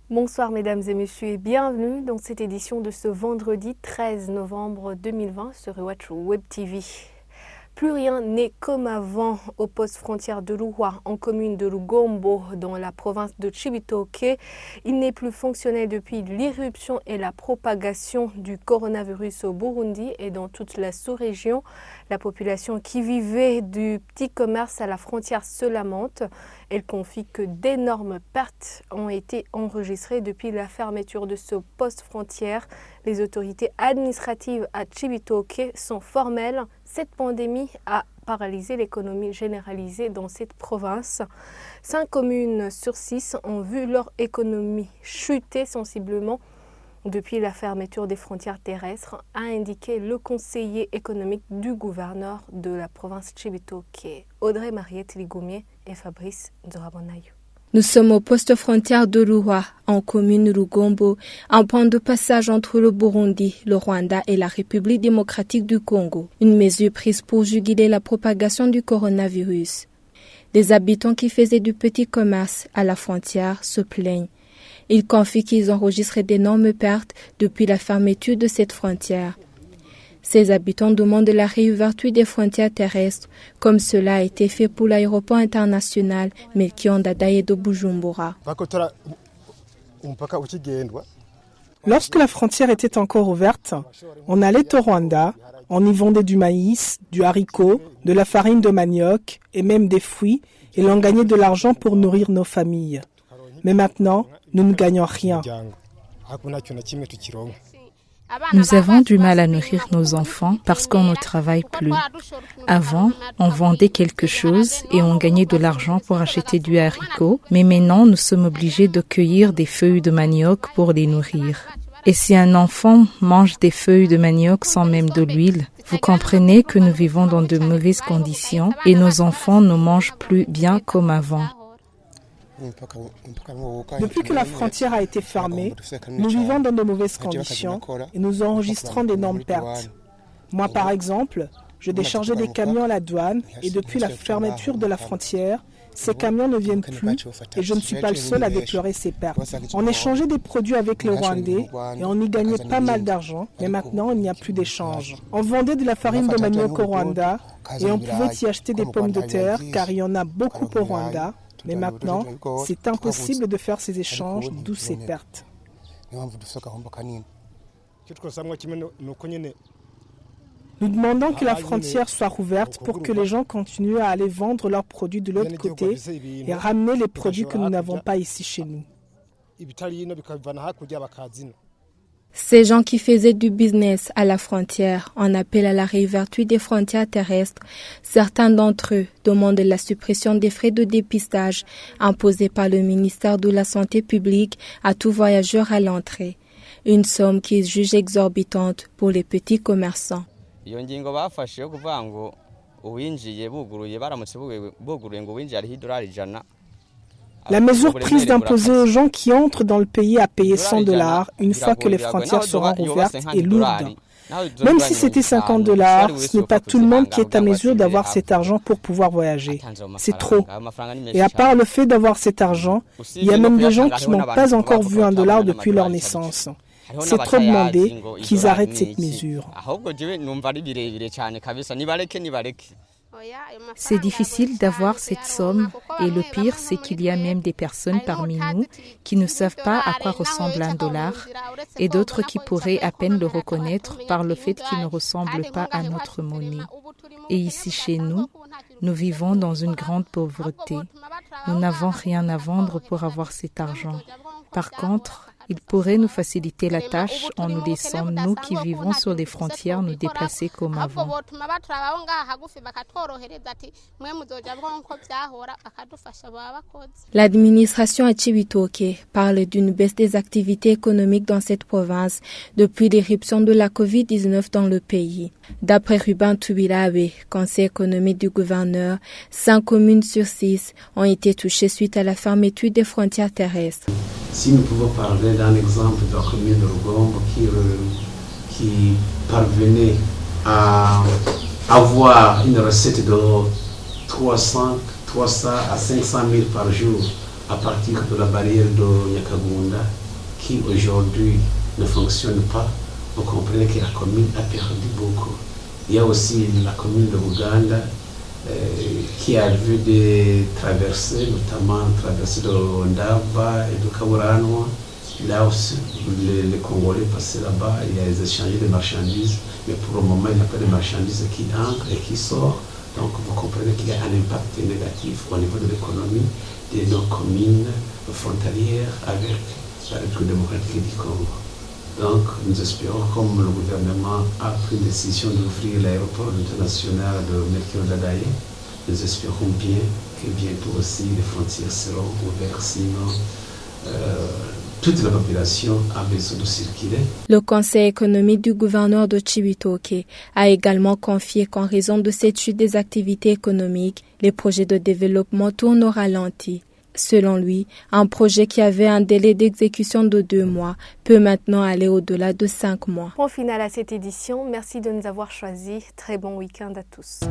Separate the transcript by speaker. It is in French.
Speaker 1: Bonsoir mesdames et messieurs et bienvenue dans cette édition de ce vendredi 13 novembre 2020 sur Watch Web TV. Plus rien n'est comme avant au poste frontière de Luwa, en commune de Lugombo, dans la province de Cibitoke. Il n'est plus fonctionnel depuis l'irruption et la propagation du coronavirus au Burundi et dans toute la sous-région. La population qui vivait du petit commerce à la frontière se lamente. Elle confie que d'énormes pertes ont été enregistrées depuis la fermeture de ce poste frontière. Les autorités administratives à Cibitoke sont formelles. Cette pandémie a paralysé l'économie généralisée dans cette province. 5 communes sur 6 ont vu leur économie chuter sensiblement depuis la fermeture des frontières terrestres, a indiqué le conseiller économique du gouverneur de la province Cibitoke, Audrey Mariette Ligoumier et Fabrice Nzorabonayo.
Speaker 2: Nous sommes au poste frontière de Luwa, en commune Lugombo, un point de passage entre le Burundi, le Rwanda et la République démocratique du Congo. Une mesure prise pour juguler la propagation du coronavirus. Les habitants qui faisaient du petit commerce à la frontière se plaignent. Ils confient qu'ils enregistraient d'énormes pertes depuis la fermeture de cette frontière. Ces habitants demandent la réouverture des frontières terrestres, comme cela a été fait pour l'aéroport international Melchior Ndadaye de Bujumbura.
Speaker 3: Lorsque la frontière était encore ouverte, on allait au Rwanda, on y vendait du maïs, du haricot, de la farine de manioc et même des fruits, et l'on gagnait de l'argent pour nourrir nos familles. Mais maintenant, nous ne gagnons rien.
Speaker 4: Nous avons du mal à nourrir nos enfants parce qu'on ne travaille plus. Avant, on vendait quelque chose et on gagnait de l'argent pour acheter du haricot, mais maintenant nous sommes obligés de cueillir des feuilles de manioc pour les nourrir. Et si un enfant mange des feuilles de manioc sans même de l'huile, vous comprenez que nous vivons dans de mauvaises conditions et nos enfants ne mangent plus bien comme avant.
Speaker 3: Depuis que la frontière a été fermée, nous vivons dans de mauvaises conditions et nous enregistrons d'énormes pertes. Moi, par exemple, je déchargeais des camions à la douane et depuis la fermeture de la frontière, ces camions ne viennent plus et je ne suis pas le seul à déplorer ces pertes. On échangeait des produits avec les Rwandais et on y gagnait pas mal d'argent, mais maintenant il n'y a plus d'échange. On vendait de la farine de manioc au Rwanda et on pouvait y acheter des pommes de terre car il y en a beaucoup au Rwanda. Mais maintenant, c'est impossible de faire ces échanges, d'où ces pertes. Nous demandons que la frontière soit rouverte pour que les gens continuent à aller vendre leurs produits de l'autre côté et ramener les produits que nous n'avons pas ici chez nous.
Speaker 2: Ces gens qui faisaient du business à la frontière en appellent à la réouverture des frontières terrestres. Certains d'entre eux demandent la suppression des frais de dépistage imposés par le ministère de la Santé publique à tout voyageur à l'entrée. Une somme qui est jugée exorbitante pour les petits commerçants.
Speaker 3: La mesure prise d'imposer aux gens qui entrent dans le pays à payer $100 une fois que les frontières seront rouvertes est lourde. Même si c'était $50, ce n'est pas tout le monde qui est à mesure d'avoir cet argent pour pouvoir voyager. C'est trop. Et à part le fait d'avoir cet argent, il y a même des gens qui n'ont pas encore vu $1 depuis leur naissance. C'est trop demandé qu'ils arrêtent cette mesure.
Speaker 4: C'est difficile d'avoir cette somme et le pire, c'est qu'il y a même des personnes parmi nous qui ne savent pas à quoi ressemble $1 et d'autres qui pourraient à peine le reconnaître par le fait qu'il ne ressemble pas à notre monnaie. Et ici chez nous, nous vivons dans une grande pauvreté. Nous n'avons rien à vendre pour avoir cet argent. Par contre, il pourrait nous faciliter la tâche en nous laissant, nous qui vivons sur les frontières, nous déplacer comme avant.
Speaker 2: L'administration à Cibitoke parle d'une baisse des activités économiques dans cette province depuis l'irruption de la COVID-19 dans le pays. D'après Ruben Tubilabe, conseiller économique du gouverneur, 5 communes sur 6 ont été touchées suite à la fermeture des frontières terrestres.
Speaker 5: Si nous pouvons parler d'un exemple de la commune de Lugombo qui parvenaient à avoir une recette de 300 à 500 000 par jour à partir de la barrière de Nyakagunda, qui aujourd'hui ne fonctionne pas. Vous comprenez que la commune a perdu beaucoup. Il y a aussi la commune de Uganda qui a vu des traversées, notamment traversées de Ndava et de Kaburanwa. Là aussi, les Congolais passaient là-bas, ils échangeaient des marchandises, mais pour le moment, il n'y a pas de marchandises qui entrent et qui sortent. Donc vous comprenez qu'il y a un impact négatif au niveau de l'économie de nos communes frontalières avec la République démocratique du Congo. Donc nous espérons, comme le gouvernement a pris la décision d'ouvrir l'aéroport international de Melchior Ndadaye, nous espérons bien que bientôt aussi les frontières seront ouvertes, sinon toute la population a besoin de circuler.
Speaker 2: Le conseil économique du gouverneur de Cibitoke a également confié qu'en raison de cette chute des activités économiques, les projets de développement tournent au ralenti. Selon lui, un projet qui avait un délai d'exécution de 2 mois peut maintenant aller au-delà de 5 mois.
Speaker 1: Point final à cette édition. Merci de nous avoir choisis. Très bon week-end à tous.